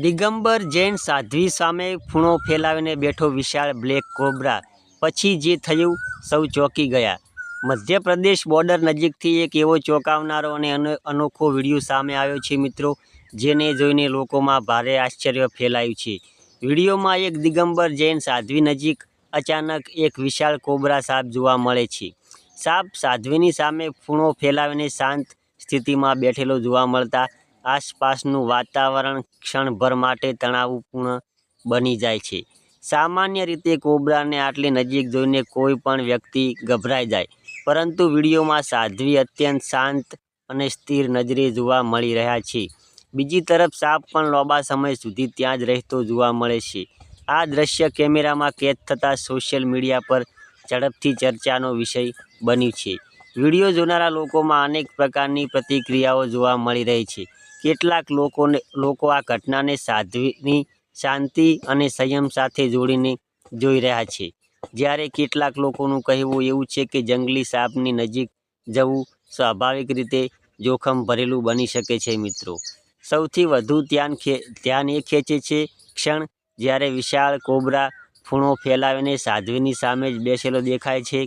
દિગંબર જૈન સાધ્વી સામે ફૂણો ફેલાવીને બેઠો વિશાળ બ્લેક કોબ્રા, પછી જે થયું સૌ ચોંકી ગયા. મધ્યપ્રદેશ બોર્ડર નજીકથી એક એવો ચોંકાવનારો અને અનોખો વિડીયો સામે આવ્યો છે મિત્રો, જેને જોઈને લોકોમાં ભારે આશ્ચર્ય ફેલાયું છે. વિડીયોમાં એક દિગંબર જૈન સાધ્વી નજીક અચાનક એક વિશાળ કોબ્રા સાપ જોવા મળે છે. સાપ સાધ્વીની સામે ફૂણો ફેલાવીને શાંત સ્થિતિમાં બેઠેલો જોવા મળતા આસપાસનું વાતાવરણ ક્ષણભર માટે તણાવપૂર્ણ બની જાય છે. સામાન્ય રીતે કોબ્રાને આટલી નજીક જોઈને કોઈ પણ વ્યક્તિ ગભરાઈ જાય, પરંતુ વિડીયોમાં સાધ્વી અત્યંત શાંત અને સ્થિર નજરે જોવા મળી રહ્યા છે. બીજી તરફ સાપ પણ લાંબા સમય સુધી ત્યાં જ રહેતો જોવા મળે છે. આ દ્રશ્ય કેમેરામાં કેદ થતાં સોશિયલ મીડિયા પર ઝડપથી ચર્ચાનો વિષય બન્યું છે. વિડીયો જોનારા લોકોમાં અનેક પ્રકારની પ્રતિક્રિયાઓ જોવા મળી રહી છે. કેટલાક લોકો આ ઘટનાને સાધ્વીની શાંતિ અને સંયમ સાથે જોડીને જોઈ રહ્યા છે, જ્યારે કેટલાક લોકોનું કહેવું એવું છે કે જંગલી સાપની નજીક જવું સ્વાભાવિક રીતે જોખમ ભરેલું બની શકે છે. મિત્રો, સૌથી વધુ ધ્યાન એ ખેંચે છે ક્ષણ જ્યારે વિશાળ કોબ્રા ફૂણો ફેલાવીને સાધ્વીની સામે જ બેસેલો દેખાય છે.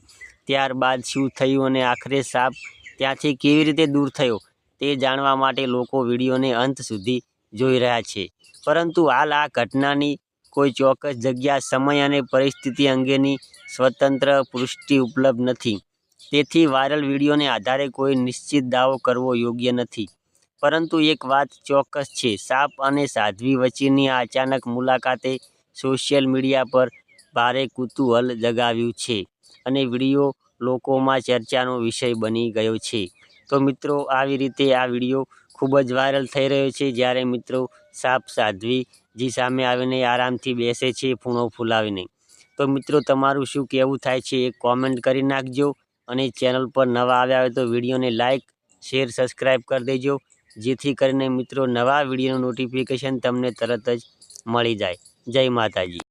ત્યારબાદ શું થયું અને આખરે સાપ ત્યાંથી કેવી રીતે દૂર થયો તે જાણવા માટે લોકો વિડીયોને અંત સુધી જોઈ રહ્યા છે. પરંતુ હાલ આ ઘટનાની કોઈ ચોક્કસ જગ્યા, સમય અને પરિસ્થિતિ અંગેની સ્વતંત્ર પુષ્ટિ ઉપલબ્ધ નથી. તેથી વાયરલ વિડીયોને આધારે કોઈ નિશ્ચિત દાવો કરવો યોગ્ય નથી. પરંતુ એક વાત ચોક્કસ છે, સાપ અને સાધ્વી વચ્ચેની આ અચાનક મુલાકાતે સોશિયલ મીડિયા પર ભારે કુતૂહલ જગાવ્યું છે અને વિડીયો લોકોમાં ચર્ચાનો વિષય બની ગયો છે. તો મિત્રો, આવી રીતે આ વિડીયો ખૂબ જ વાયરલ થઈ રહ્યો છે, જ્યારે મિત્રો સાપ સાધ્વીજી સામે આવીને આરામથી બેસે છે ફૂણો ફૂલાવીને. તો મિત્રો, તમારું શું કહેવું થાય છે એ કોમેન્ટ કરી નાખજો, અને ચેનલ પર નવા આવ્યા હોય તો વિડીયોને લાઇક, શેર, સબસ્ક્રાઈબ કરી દેજો, જેથી કરીને મિત્રો નવા વિડીયોનું નોટિફિકેશન તમને તરત જ મળી જાય. જય માતાજી.